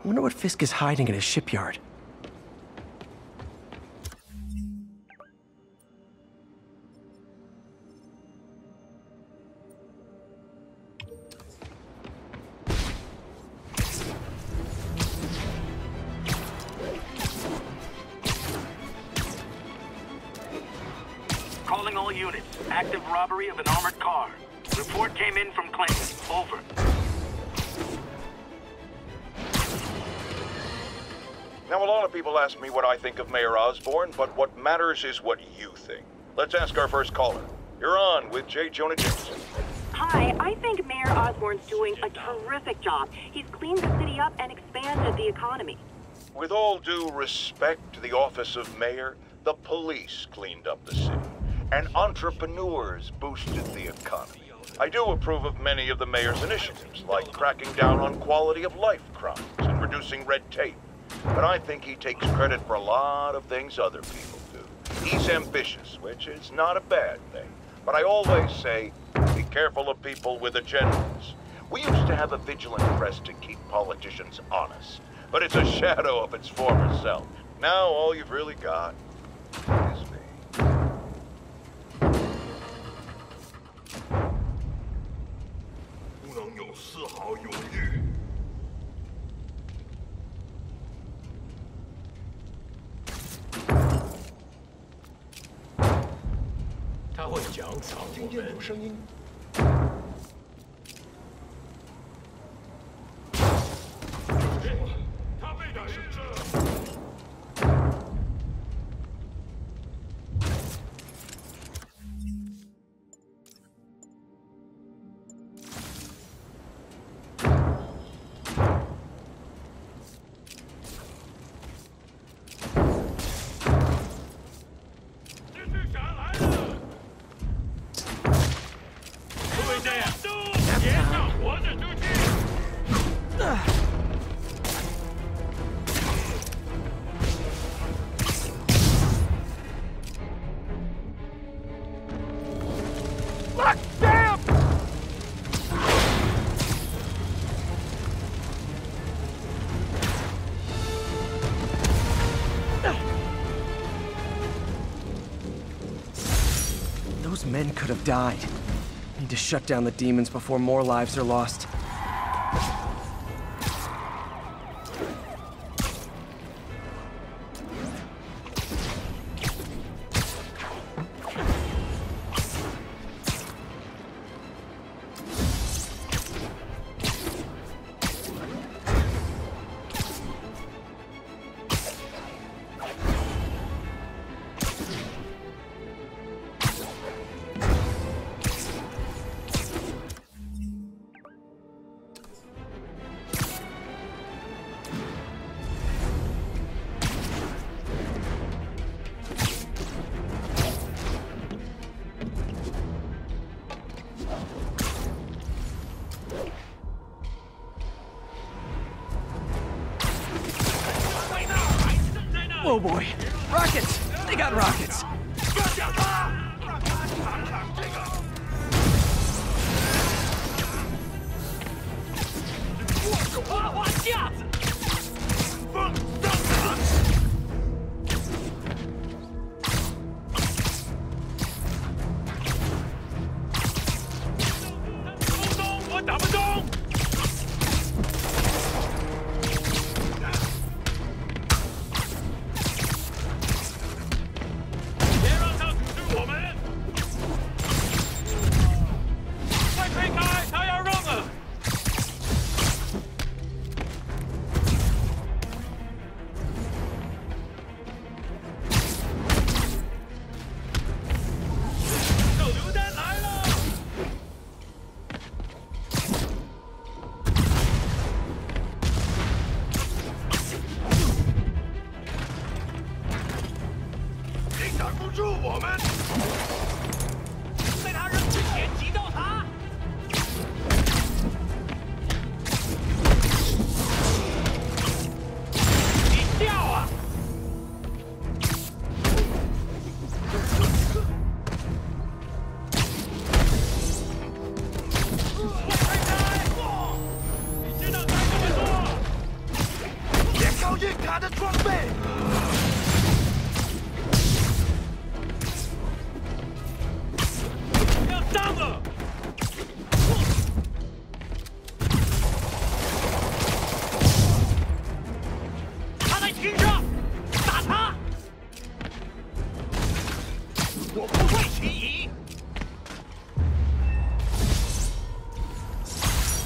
I wonder what Fisk is hiding in his shipyard. Calling all units. Active robbery of an armored car. Report came in from Clinton. Over. Now, a lot of people ask me what I think of Mayor Osborn, but what matters is what you think. Let's ask our first caller. You're on with J. Jonah Jameson. Hi, I think Mayor Osborn's doing a terrific job. He's cleaned the city up and expanded the economy. With all due respect to the office of mayor, the police cleaned up the city, and entrepreneurs boosted the economy. I do approve of many of the mayor's initiatives, like cracking down on quality of life crimes and reducing red tape. But I think he takes credit for a lot of things other people do. He's ambitious, which is not a bad thing. But I always say, be careful of people with agendas. We used to have a vigilant press to keep politicians honest, but it's a shadow of its former self. Now all you've really got is me. 不能有丝毫犹豫。他会奖赏我们。声音。他被打是这。 Those men could have died. Need to shut down the demons before more lives are lost. Oh boy, rockets! They got rockets!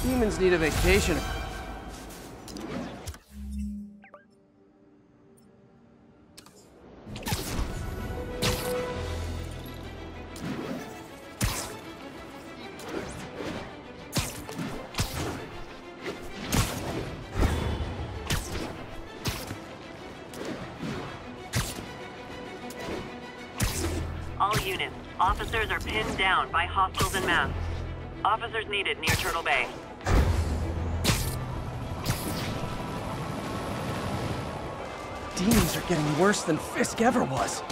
Humans need a vacation. All units, officers are pinned down by hostiles en masse. Officers needed near Turtle Bay. Demons are getting worse than Fisk ever was.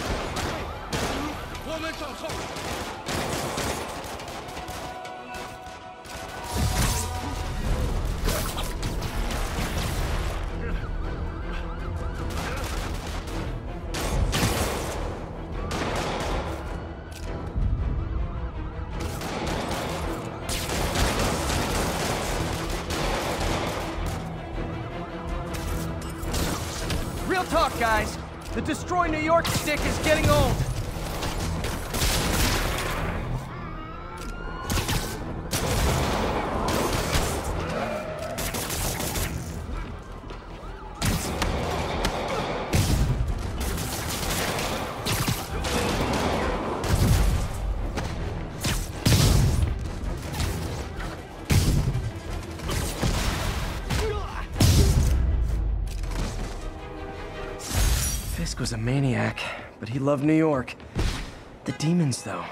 Real talk, guys. The Destroy New York stick is getting old. Fisk was a maniac, but he loved New York. The demons, though.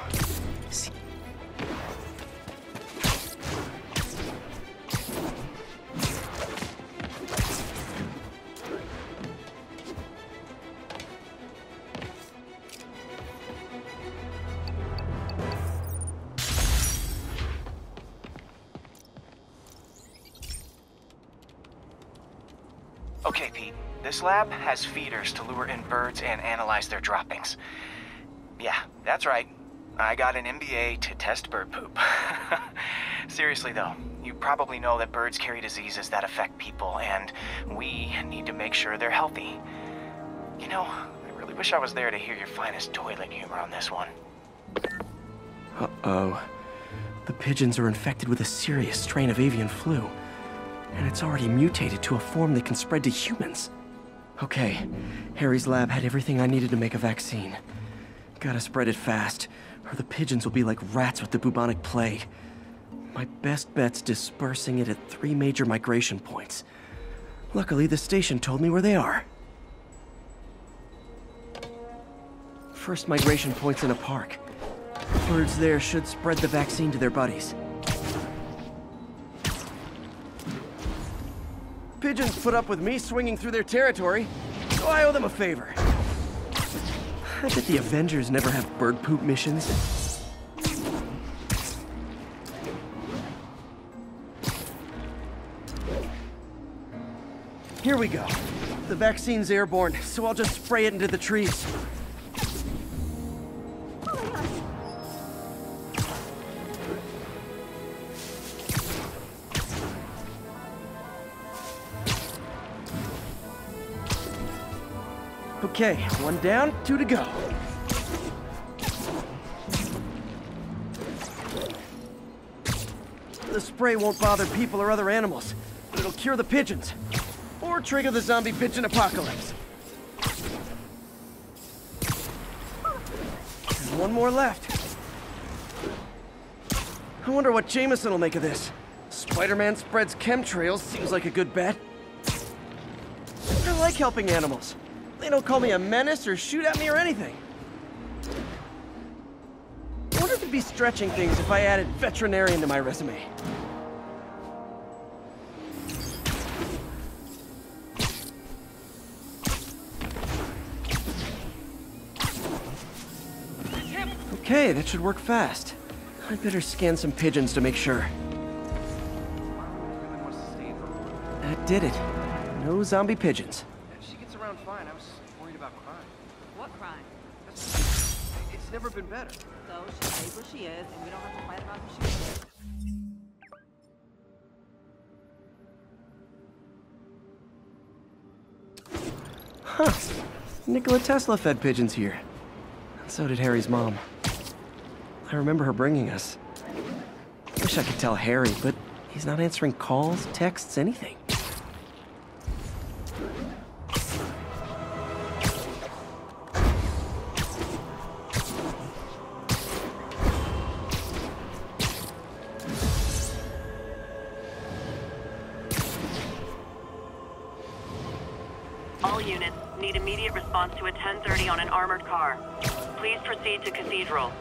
Okay, Pete. This lab has feeders to lure in birds and analyze their droppings. Yeah, that's right. I got an MBA to test bird poop. Seriously though, you probably know that birds carry diseases that affect people, and we need to make sure they're healthy. You know, I really wish I was there to hear your finest toilet humor on this one. Uh-oh. The pigeons are infected with a serious strain of avian flu, and it's already mutated to a form that can spread to humans. Okay, Harry's lab had everything I needed to make a vaccine. Gotta spread it fast, or the pigeons will be like rats with the bubonic plague. My best bet's dispersing it at 3 major migration points. Luckily, the station told me where they are. First migration point's in a park. Birds there should spread the vaccine to their buddies. Pigeons put up with me swinging through their territory, so I owe them a favor. I bet the Avengers never have bird poop missions. Here we go. The vaccine's airborne, so I'll just spray it into the trees. Okay, 1 down, 2 to go. The spray won't bother people or other animals, but it'll cure the pigeons. Or trigger the zombie pigeon apocalypse. There's 1 more left. I wonder what Jameson will make of this. Spider-Man spreads chemtrails, seems like a good bet. I like helping animals. They don't call me a menace or shoot at me or anything. I wonder if it'd be stretching things if I added veterinarian to my resume. Okay, that should work fast. I'd better scan some pigeons to make sure. That did it. No zombie pigeons. She gets around fine. I was worried about crime. What crime? It's never been better. So she stays where she is, and we don't have to fight about who she is. Huh. Nikola Tesla fed pigeons here. And so did Harry's mom. I remember her bringing us. Wish I could tell Harry, but He's not answering calls, texts, anything. All units need immediate response to a 1030 on an armored car. Please proceed to Cathedral.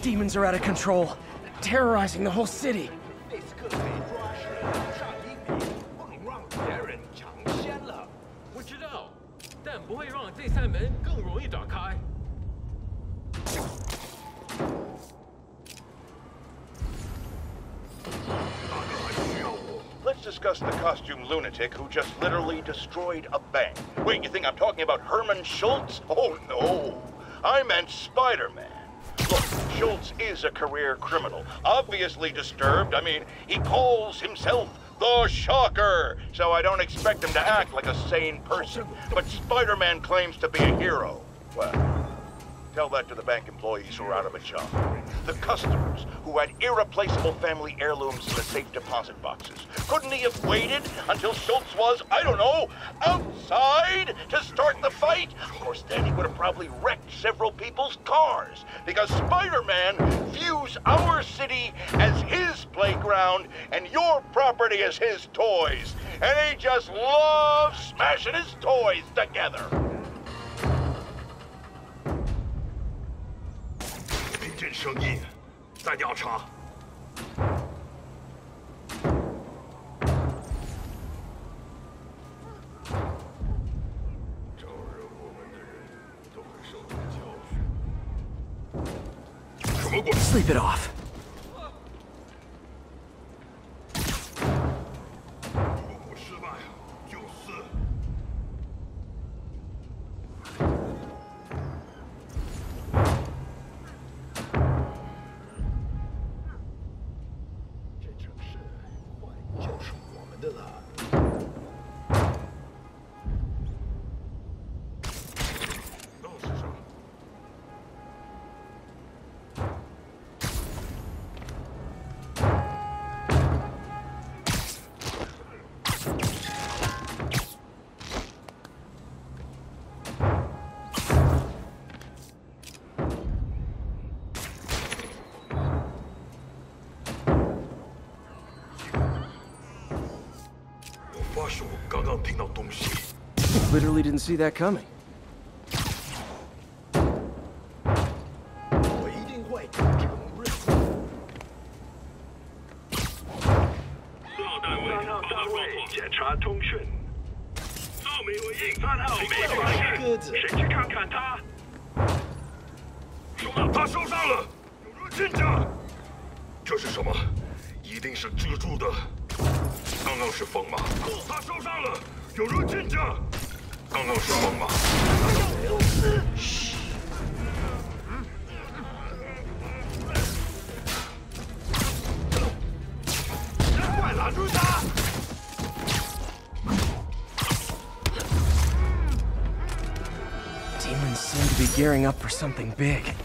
Demons are out of control, terrorizing the whole city. 那次克被抓是上一笔梦让别人尝鲜了。我知道，但不会让这扇门更容易打开。 Let's discuss the costume lunatic who just literally destroyed a bank. Wait, you think I'm talking about Herman Schultz? Oh, no. I meant Spider-Man. Look, Schultz is a career criminal, obviously disturbed. I mean, he calls himself the Shocker, so I don't expect him to act like a sane person. But Spider-Man claims to be a hero. Well, tell that to the bank employees who are out of a job. The customers who had irreplaceable family heirlooms in the safe deposit boxes. Couldn't he have waited until Schultz was, I don't know, outside to start the fight? Of course, then he would have probably wrecked several people's cars. Because Spider-Man views our city as his playground and your property as his toys. And he just loves smashing his toys together. 听见声音，在调查。招惹我们的人都会受到教训。什么鬼 Sleep it off. 如果不失败，就死。 这城市就是我们的了。那是啥？ 我发誓，我刚刚听到东西。 Literally didn't see that coming. 我一定会承认。4号单位检查通讯。2没回应，3号没发现。谁去看看他？什么？他受伤了，有人进家。这是什么？一定是蜘蛛的。刚刚是风吗？他受伤了，有人进家。刚刚是风吗？嘘。 快拦住他！ Demons seem to be gearing up for something big.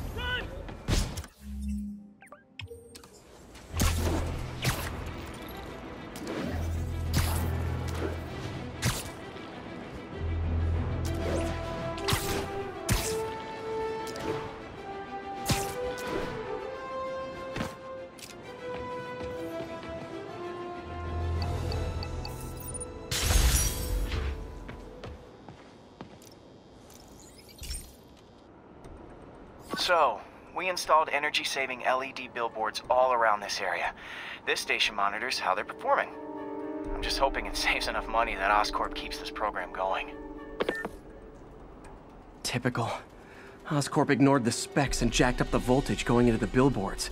So, we installed energy-saving LED billboards all around this area. This station monitors how they're performing. I'm just hoping it saves enough money that Oscorp keeps this program going. Typical. Oscorp ignored the specs and jacked up the voltage going into the billboards.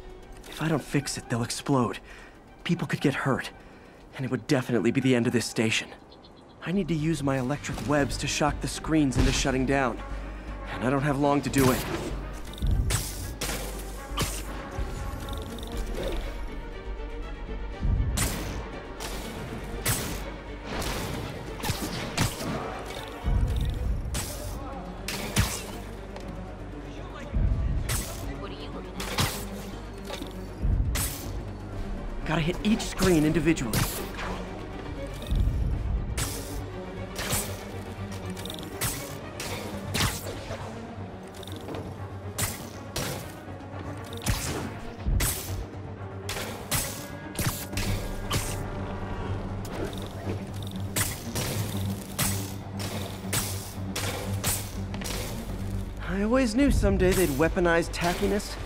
If I don't fix it, they'll explode. People could get hurt. And it would definitely be the end of this station. I need to use my electric webs to shock the screens into shutting down. And I don't have long to do it. Gotta hit each screen individually. I always knew someday they'd weaponize tackiness.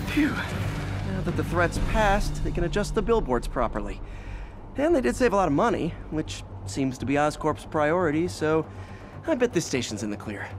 Phew. Now that the threat's passed, they can adjust the billboards properly. And they did save a lot of money, which seems to be Oscorp's priority, so I bet this station's in the clear.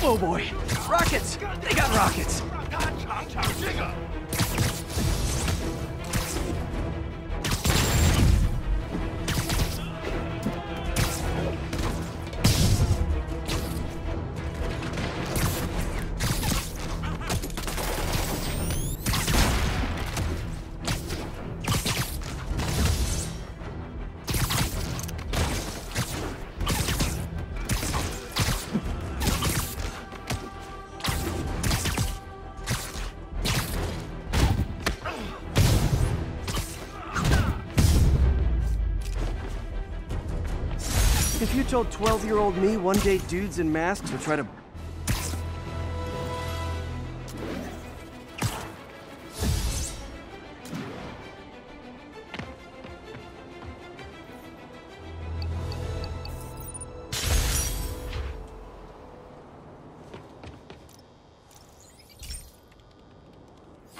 Oh boy! Rockets! They got rockets! If you told 12-year-old me one day dudes in masks would try to...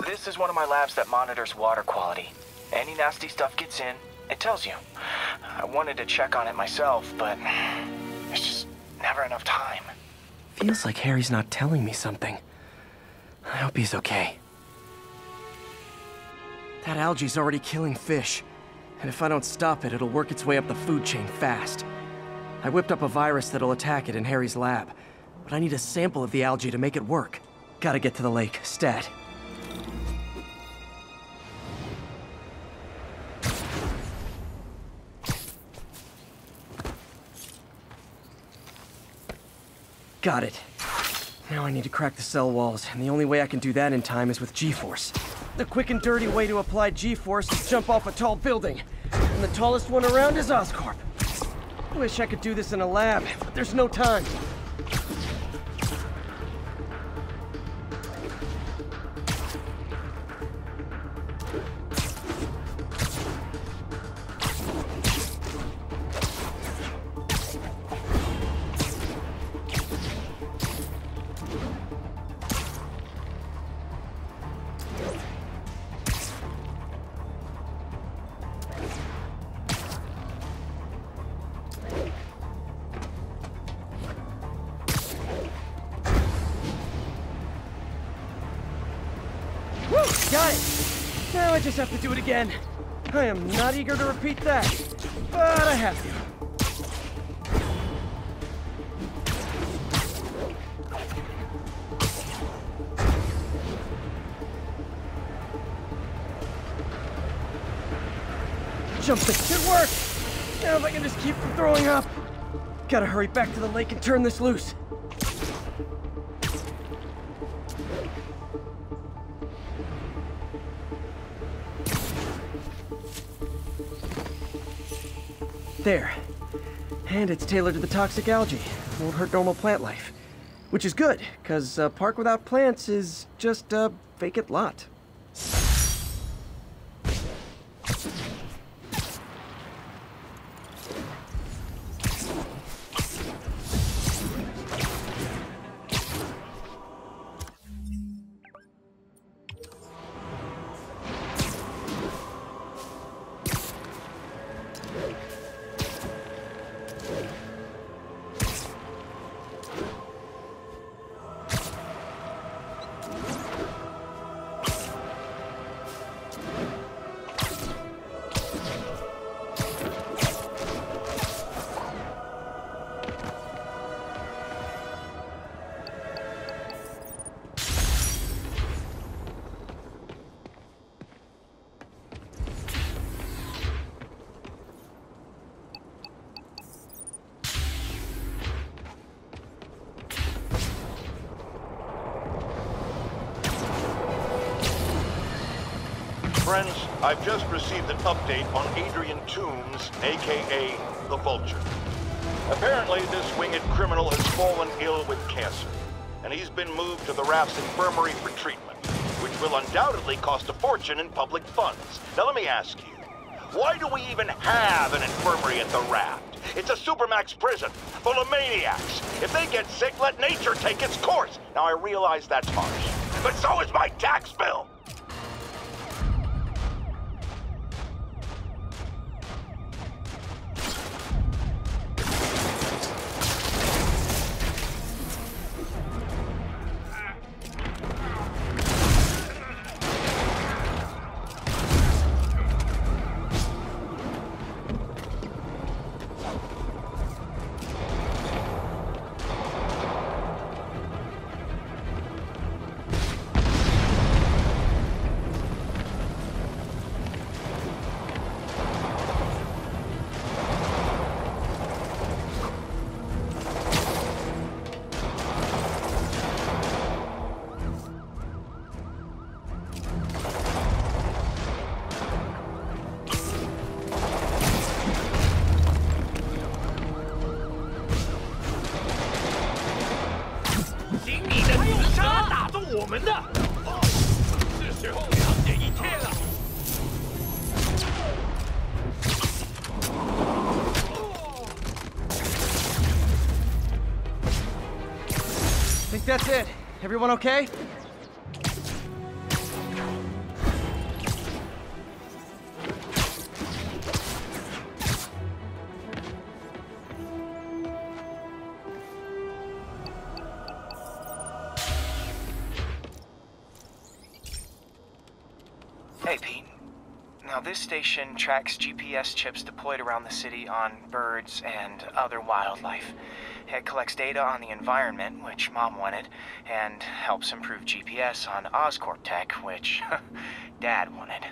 This is one of my labs that monitors water quality. Any nasty stuff gets in, it tells you. I wanted to check on it myself, but there's just never enough time. Feels like Harry's not telling me something. I hope he's okay. That algae's already killing fish, and if I don't stop it, it'll work its way up the food chain fast. I whipped up a virus that'll attack it in Harry's lab, but I need a sample of the algae to make it work. Gotta get to the lake, stat. Got it. Now I need to crack the cell walls, and the only way I can do that in time is with G-Force. The quick and dirty way to apply G-Force is jump off a tall building, and the tallest one around is Oscorp. Wish I could do this in a lab, but there's no time. Got it! Now I just have to do it again. I am not eager to repeat that, but I have to. Jump it! It worked! Now if I can just keep from throwing up. Gotta hurry back to the lake and turn this loose. There. And it's tailored to the toxic algae. Won't hurt normal plant life. Which is good, because a park without plants is just a vacant lot. Friends, I've just received an update on Adrian Toombs, aka the Vulture. Apparently, this winged criminal has fallen ill with cancer, and he's been moved to the Raft's infirmary for treatment, which will undoubtedly cost a fortune in public funds. Now let me ask you, why do we even have an infirmary at the Raft? It's a supermax prison, full of maniacs. If they get sick, let nature take its course. Now I realize that's harsh, but so is my tax bill. Think that's it. Everyone okay? Hey, Pete. Now, this station tracks GPS chips deployed around the city on birds and other wildlife. It collects data on the environment, which Mom wanted, and helps improve GPS on Oscorp tech, which Dad wanted.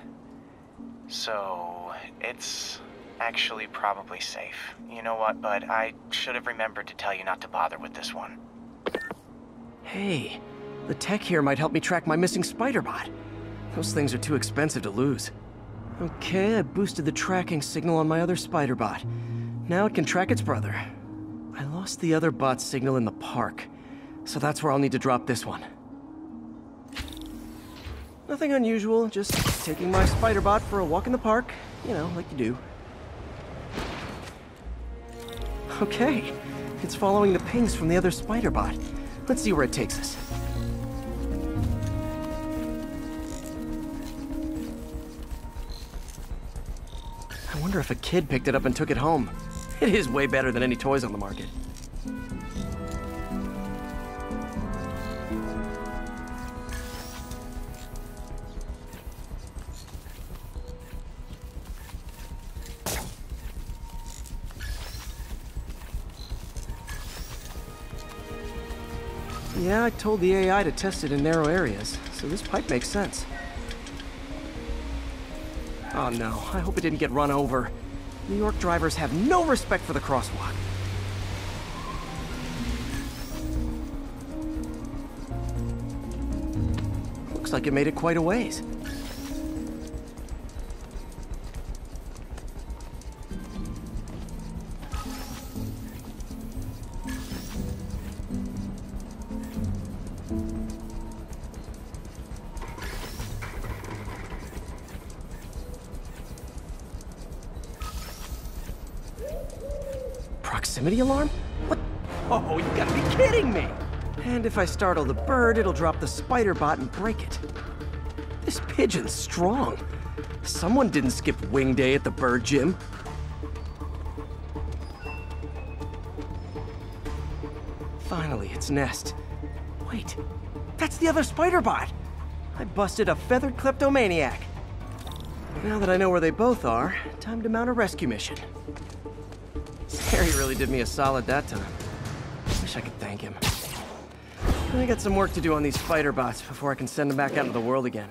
So, it's actually probably safe. You know what, bud? I should have remembered to tell you not to bother with this one. Hey, the tech here might help me track my missing spider bot. Those things are too expensive to lose. Okay, I boosted the tracking signal on my other spider bot. Now it can track its brother. I lost the other bot's signal in the park, so that's where I'll need to drop this one. Nothing unusual, just taking my spider bot for a walk in the park, you know, like you do. Okay, it's following the pings from the other spider bot. Let's see where it takes us. I wonder if a kid picked it up and took it home. It is way better than any toys on the market. Yeah, I told the AI to test it in narrow areas, so this pipe makes sense. Oh no, I hope it didn't get run over. New York drivers have no respect for the crosswalk. Looks like it made it quite a ways. proximity alarm? What? Oh, you gotta be kidding me! And if I startle the bird, it'll drop the spider bot and break it. This pigeon's strong. Someone didn't skip wing day at the bird gym. Finally, its nest. Wait, that's the other spider bot! I busted a feathered kleptomaniac. Now that I know where they both are, time to mount a rescue mission. Harry really did me a solid that time. Wish I could thank him. I got some work to do on these spider bots before I can send them back out into the world again.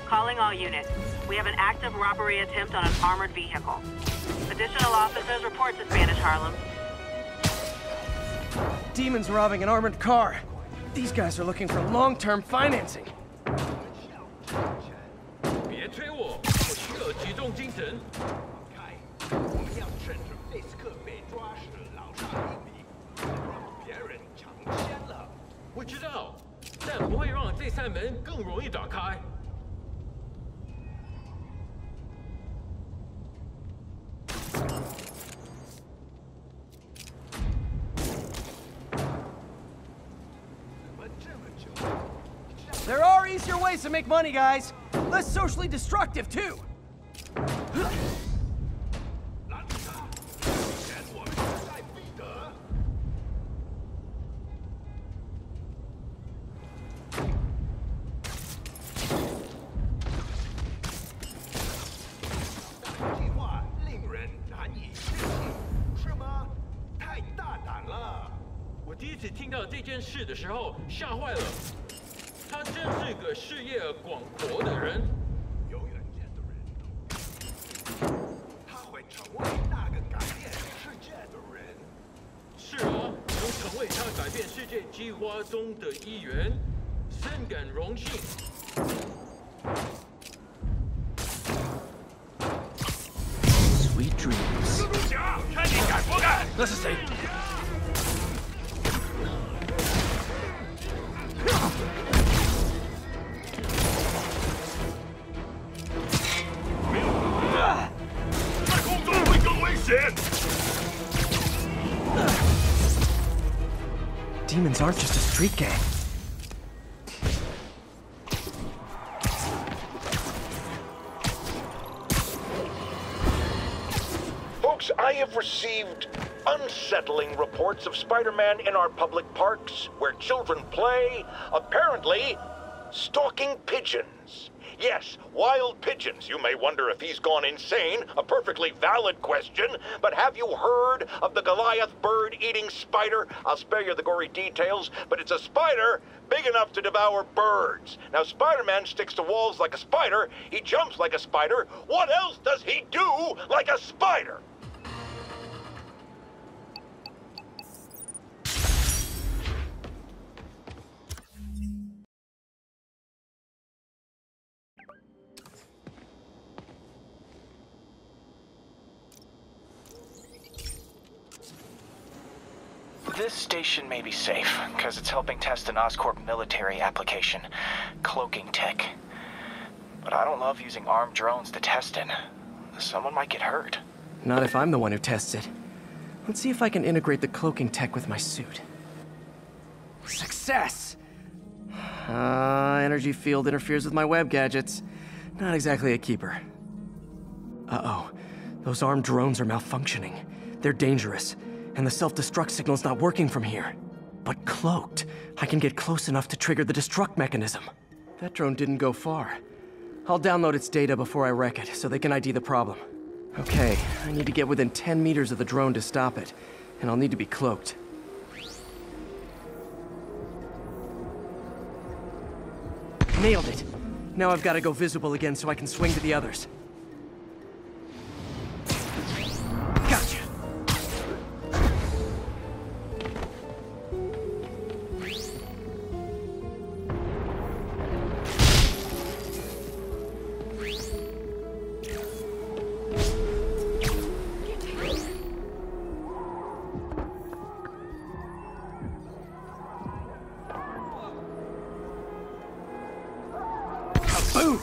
Calling all units. We have an active robbery attempt on an armored vehicle. Additional officers report to Spanish Harlem. Demons robbing an armored car. These guys are looking for long-term financing. 别催我，我需要集中精神。我们要趁着费斯克被抓时老上一笔，让别人抢先了。我知道，但不会让这扇门更容易打开。 There are easier ways to make money, guys. Less socially destructive, too. Sweet dreams. 看你敢不敢！那是谁？ 在空中会更危险。 Demons aren't just a street gang. Folks, I have received unsettling reports of Spider-Man in our public parks, where children play, apparently stalking pigeons. Yes, wild pigeons. You may wonder if he's gone insane, a perfectly valid question, but have you heard of the Goliath bird-eating spider? I'll spare you the gory details, but it's a spider big enough to devour birds. Now, Spider-Man sticks to walls like a spider, he jumps like a spider. What else does he do like a spider? This station may be safe, because it's helping test an Oscorp military application, cloaking tech. But I don't love using armed drones to test it. Someone might get hurt. Not if I'm the one who tests it. Let's see if I can integrate the cloaking tech with my suit. Success! Energy field interferes with my web gadgets. Not exactly a keeper. Uh-oh. Those armed drones are malfunctioning. They're dangerous. And the self-destruct signal's not working from here. But cloaked, I can get close enough to trigger the destruct mechanism. That drone didn't go far. I'll download its data before I wreck it, so they can ID the problem. Okay, I need to get within 10 meters of the drone to stop it, and I'll need to be cloaked. Nailed it. Now I've got to go visible again so I can swing to the others. Gotcha. Boom!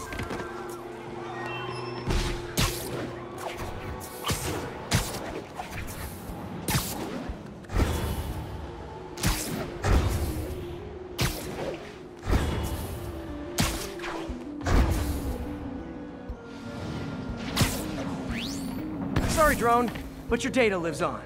Sorry, drone, but your data lives on.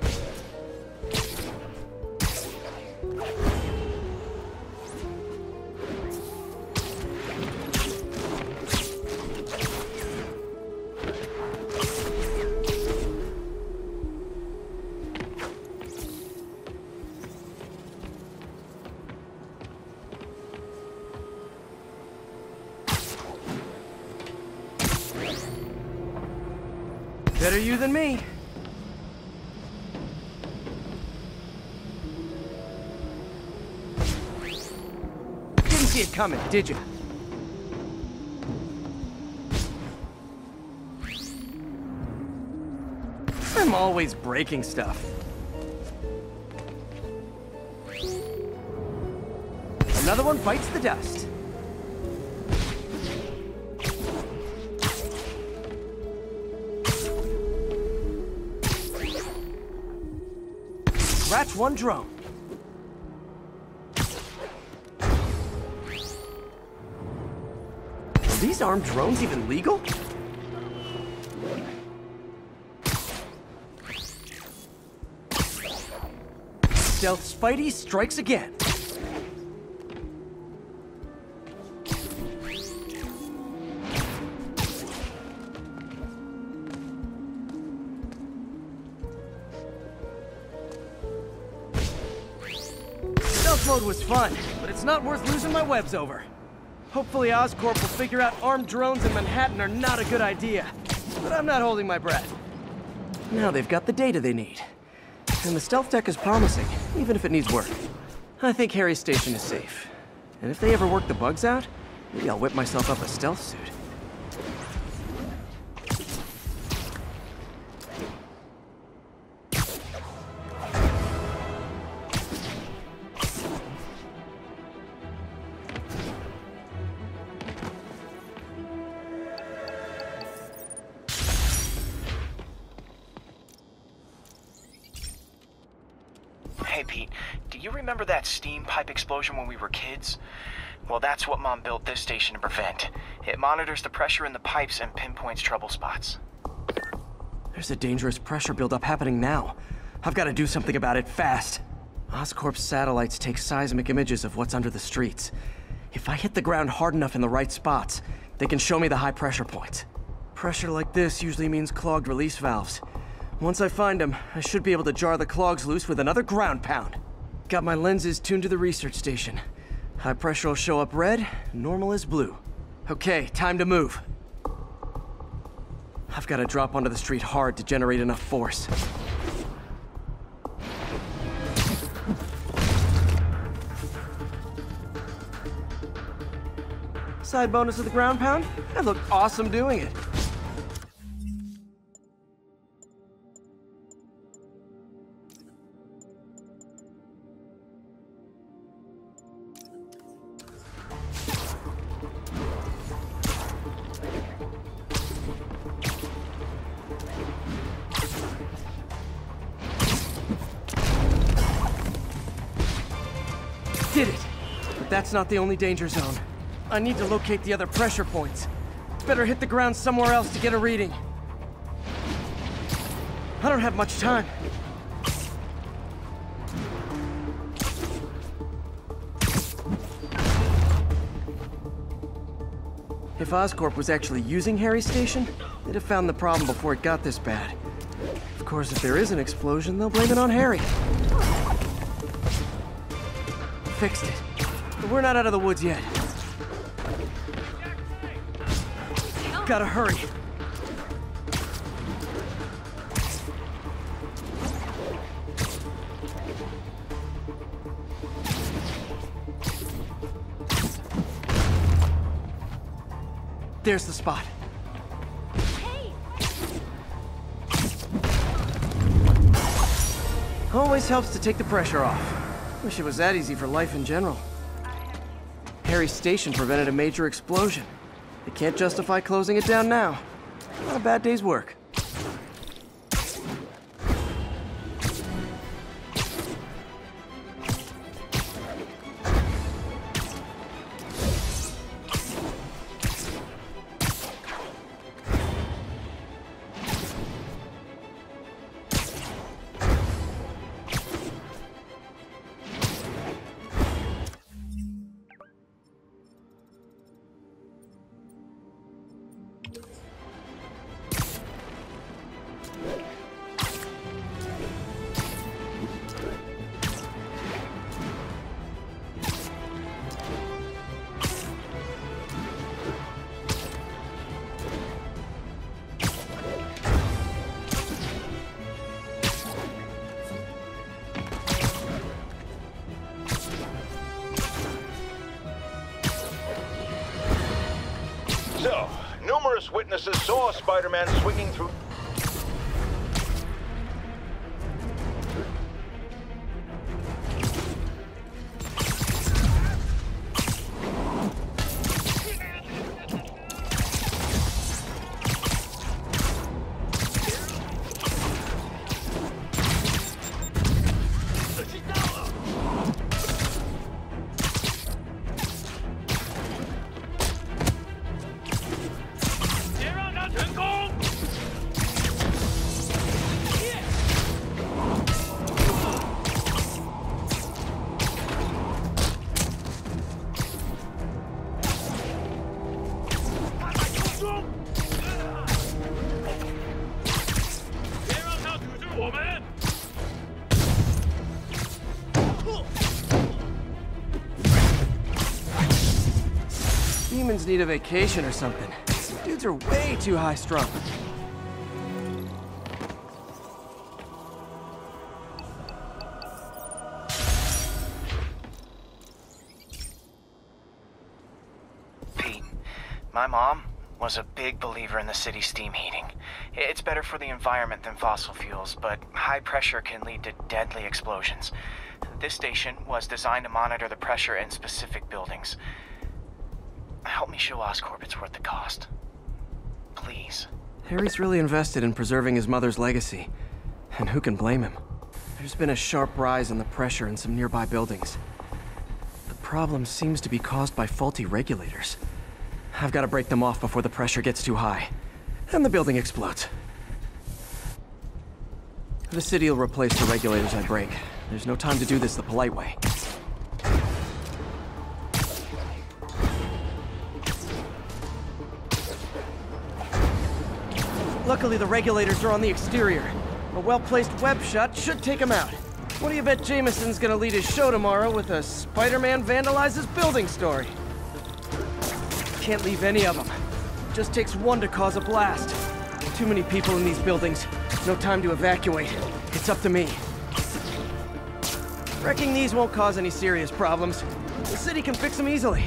Better you than me. Didn't see it coming, did you? I'm always breaking stuff. Another one bites the dust. Scratch one drone. Are these armed drones even legal? Stealth Spidey strikes again. Stealth mode was fun, but it's not worth losing my webs over. Hopefully Oscorp will figure out armed drones in Manhattan are not a good idea. But I'm not holding my breath. Now they've got the data they need. And the stealth tech is promising, even if it needs work. I think Harry's station is safe. And if they ever work the bugs out, maybe I'll whip myself up a stealth suit. Hey, Pete, do you remember that steam pipe explosion when we were kids? Well, that's what Mom built this station to prevent. It monitors the pressure in the pipes and pinpoints trouble spots. There's a dangerous pressure buildup happening now. I've got to do something about it fast. Oscorp's satellites take seismic images of what's under the streets. If I hit the ground hard enough in the right spots, they can show me the high pressure points. Pressure like this usually means clogged release valves. Once I find them, I should be able to jar the clogs loose with another ground pound. Got my lenses tuned to the research station. High pressure will show up red, normal is blue. Okay, time to move. I've got to drop onto the street hard to generate enough force. Side bonus of the ground pound? I look awesome doing it. Did it! But that's not the only danger zone. I need to locate the other pressure points. Better hit the ground somewhere else to get a reading. I don't have much time. If Oscorp was actually using Harry's station, they'd have found the problem before it got this bad. Of course, if there is an explosion, they'll blame it on Harry. Fixed it. But we're not out of the woods yet. Gotta hurry. There's the spot. Always helps to take the pressure off. Wish it was that easy for life in general. Harry's station prevented a major explosion. They can't justify closing it down now. Not a bad day's work. So, numerous witnesses saw Spider-Man swinging through... Demons need a vacation or something. Dudes are way too high-strung. Pete, my mom was a big believer in the city's steam heating. It's better for the environment than fossil fuels, but high pressure can lead to deadly explosions. This station was designed to monitor the pressure in specific buildings. Help me show Oscorp it's worth the cost. Please. Harry's really invested in preserving his mother's legacy. And who can blame him? There's been a sharp rise in the pressure in some nearby buildings. The problem seems to be caused by faulty regulators. I've got to break them off before the pressure gets too high. And the building explodes. The city will replace the regulators I break. There's no time to do this the polite way. Luckily, the regulators are on the exterior. A well-placed web shot should take them out. What do you bet Jameson's gonna lead his show tomorrow with a Spider-Man vandalizes building story? Can't leave any of them. Just takes one to cause a blast. Too many people in these buildings. No time to evacuate. It's up to me. Wrecking these won't cause any serious problems. The city can fix them easily.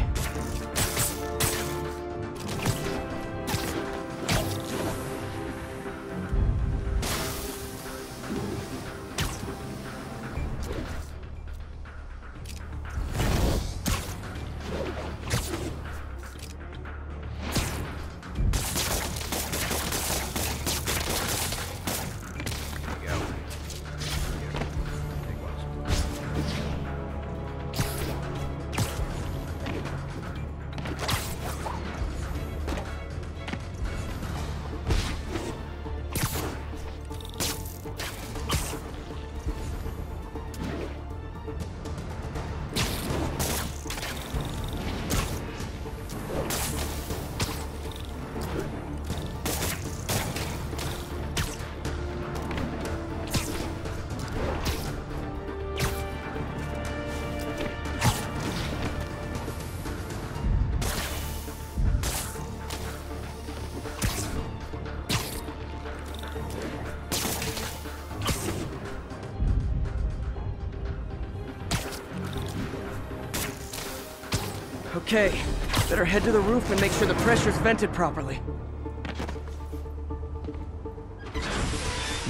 Okay, better head to the roof and make sure the pressure's vented properly.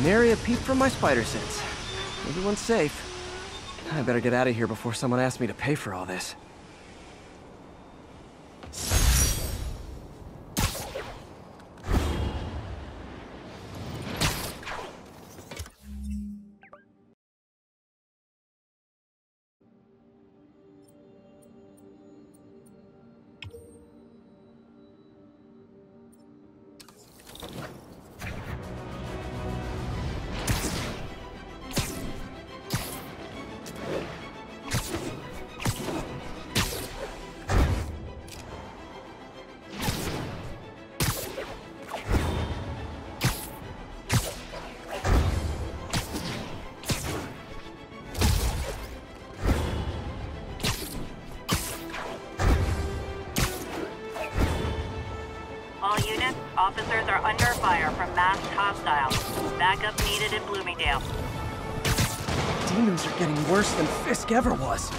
Nary a peep from my spider sense. Everyone's safe. I better get out of here before someone asks me to pay for all this. All units, officers are under fire from masked hostiles. Backup needed in Bloomingdale. Demons are getting worse than Fisk ever was.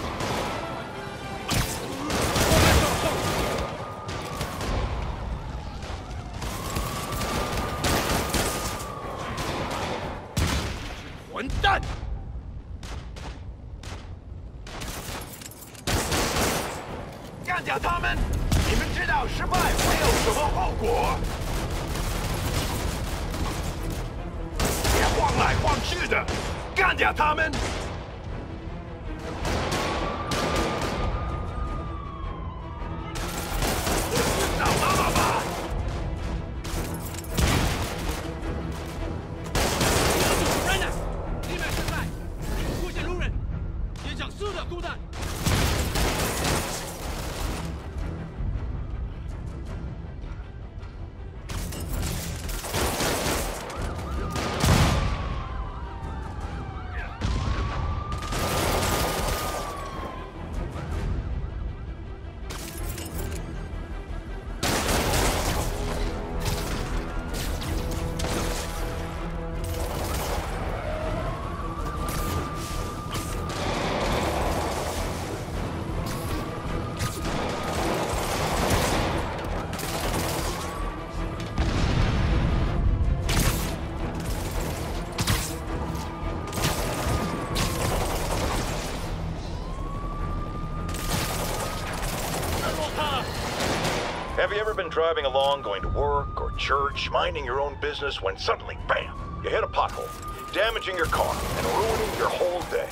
Have you ever been driving along, going to work or church, minding your own business, when suddenly, bam, you hit a pothole, damaging your car and ruining your whole day?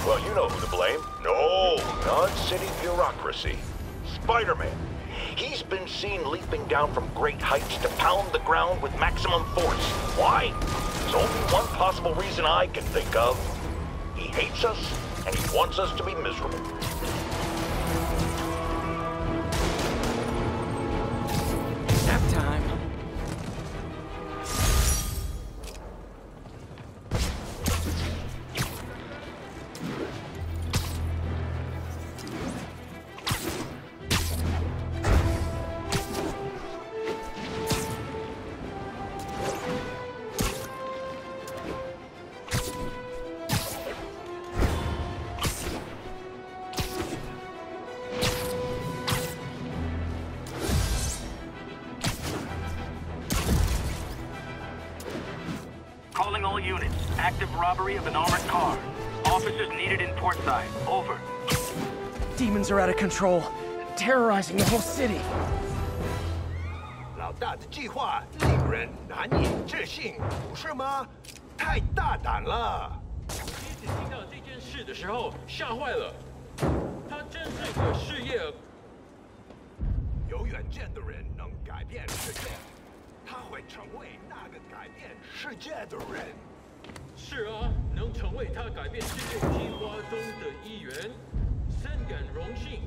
Well, you know who to blame. No, not city bureaucracy. Spider-Man. He's been seen leaping down from great heights to pound the ground with maximum force. Why? There's only one possible reason I can think of. He hates us, and he wants us to be miserable. Nap time. Calling all units. Active robbery of an armored car. Officers needed in Portside. Over. Demons are out of control, terrorizing the whole city. 老大的计划令人难以置信，不是吗？太大胆了！妻子听到这件事的时候吓坏了，他真是个事业。有远见的人能改变世界，他会成为那个改变世界的人。是啊，能成为他改变世界计划中的一员，深感荣幸。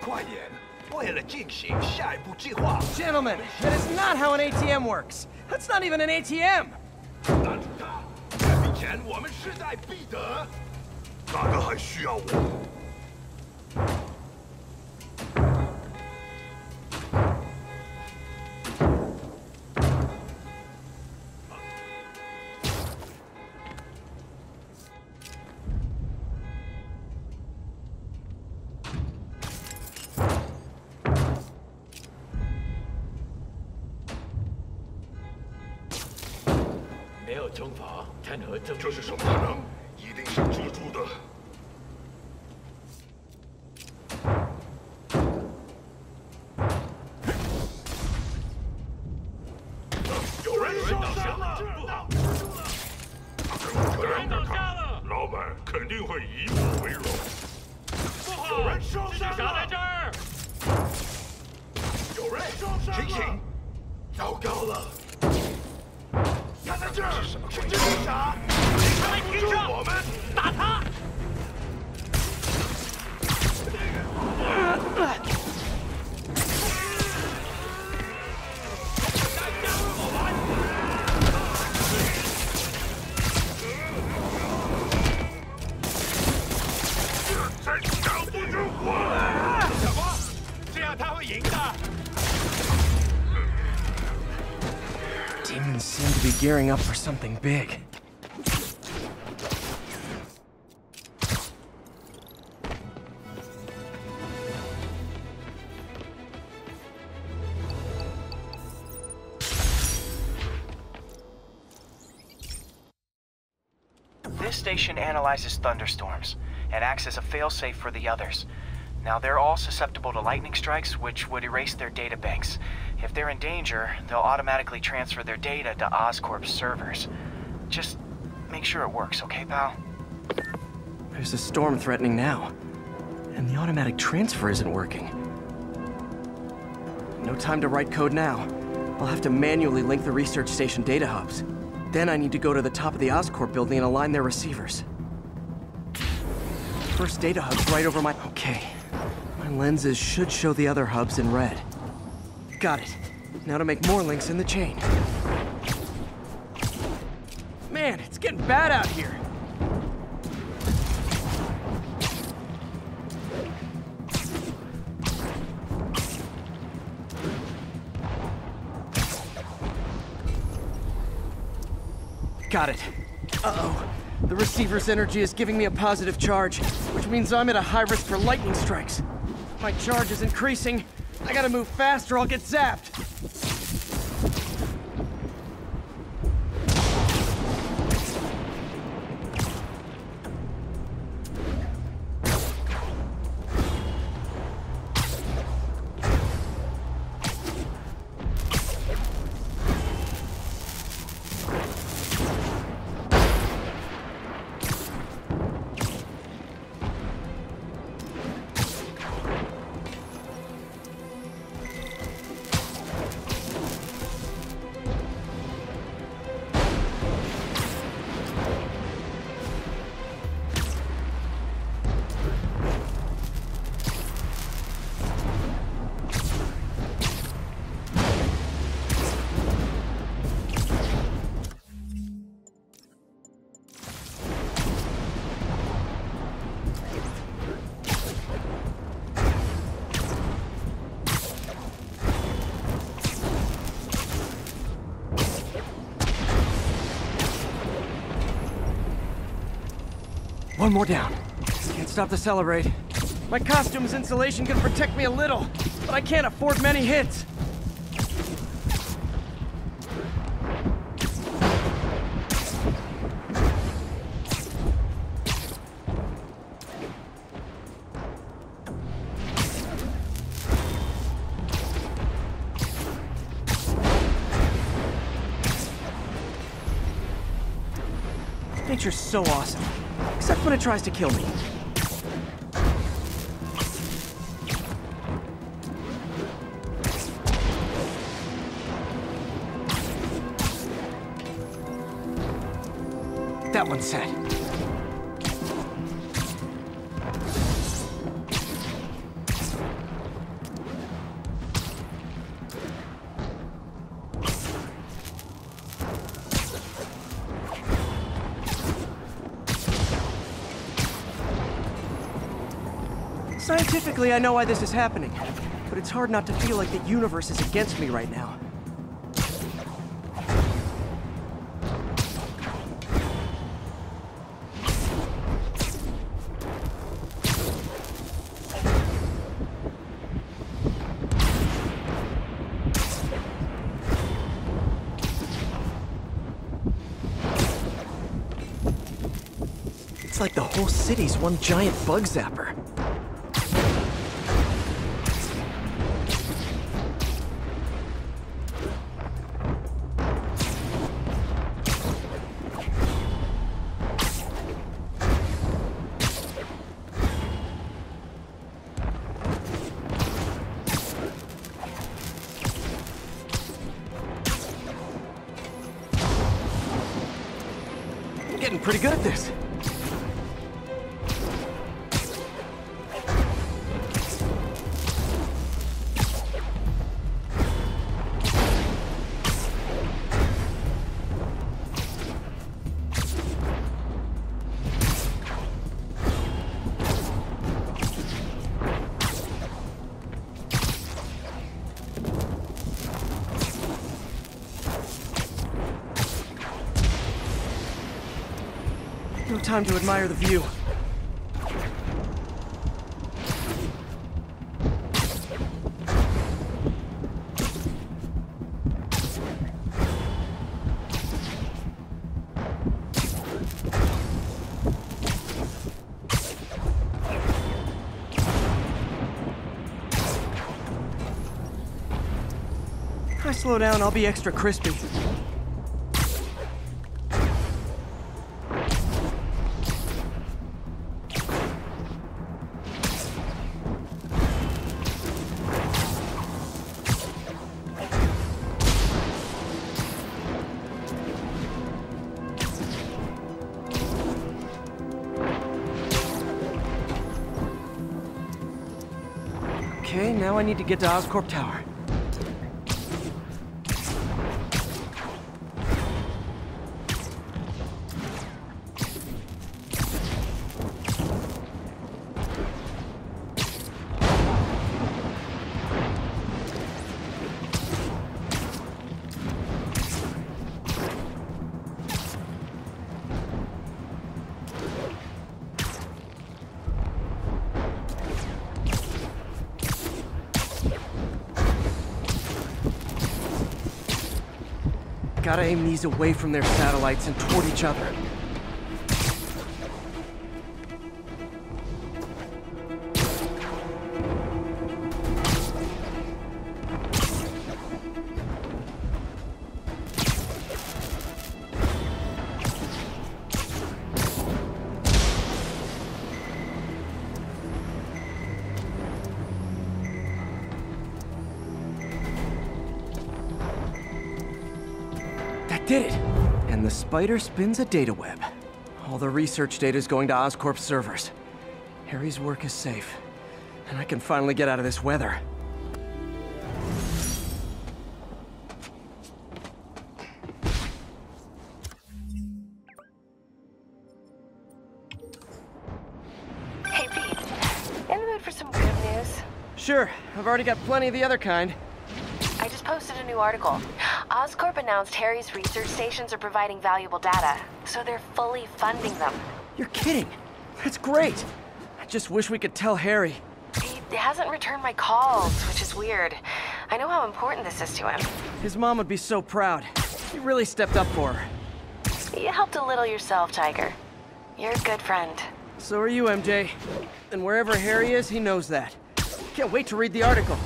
快点，为了进行下一步计划。Gentlemen, that is not how an ATM works. That's not even an ATM. 拦住他！这笔钱我们势在必得。哪个还需要我？ All 惩罚谈何正义？这是什么可能？一定是蜘蛛的。有人受伤了！不好，倒下了！老板肯定会以我为荣。不好，有人受伤了！傻在这儿！有人受伤了！醒醒！糟糕了！他在这儿！是蜘蛛侠！快停车！我们打他！才挡不住我！什么？这样他会赢的。Demons seem to be gearing up for something big. This station analyzes thunderstorms and acts as a failsafe for the others. Now, they're all susceptible to lightning strikes, which would erase their databanks. If they're in danger, they'll automatically transfer their data to Oscorp's servers. Just make sure it works, okay, pal? There's a storm threatening now, and the automatic transfer isn't working. No time to write code now. I'll have to manually link the research station data hubs. Then I need to go to the top of the Oscorp building and align their receivers. First data hub's right over my... Okay. My lenses should show the other hubs in red. Got it. Now to make more links in the chain. Man, it's getting bad out here. Got it. Uh-oh. The receiver's energy is giving me a positive charge, which means I'm at a high risk for lightning strikes. My charge is increasing. I gotta move fast or I'll get zapped. One more down. Can't stop the celebrate. My costume's insulation can protect me a little, but I can't afford many hits. Nature's so awesome, except when it tries to kill me. That one's set. Scientifically, I know why this is happening, but it's hard not to feel like the universe is against me right now. It's like the whole city's one giant bug zapper. Getting pretty good at this. No time to admire the view. If I slow down, I'll be extra crispy. Okay, now I need to get to Oscorp Tower. Gotta aim these away from their satellites and toward each other. Did it! And the spider spins a data web. All the research data is going to Oscorp's servers. Harry's work is safe, and I can finally get out of this weather. Hey Pete, in the mood for some good news? Sure, I've already got plenty of the other kind. I just posted a new article. Oscorp announced Harry's research stations are providing valuable data, so they're fully funding them. You're kidding! That's great! I just wish we could tell Harry. He hasn't returned my calls, which is weird. I know how important this is to him. His mom would be so proud. You really stepped up for her. You helped a little yourself, Tiger. You're a good friend. So are you, MJ. And wherever Harry is, he knows that. Can't wait to read the article.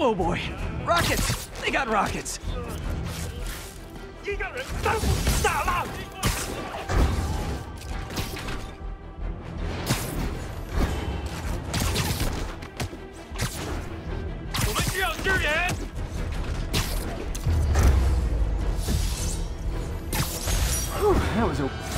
Oh boy, rockets! They got rockets! 一个人耽误大了。我们需要支援。Whew, that was a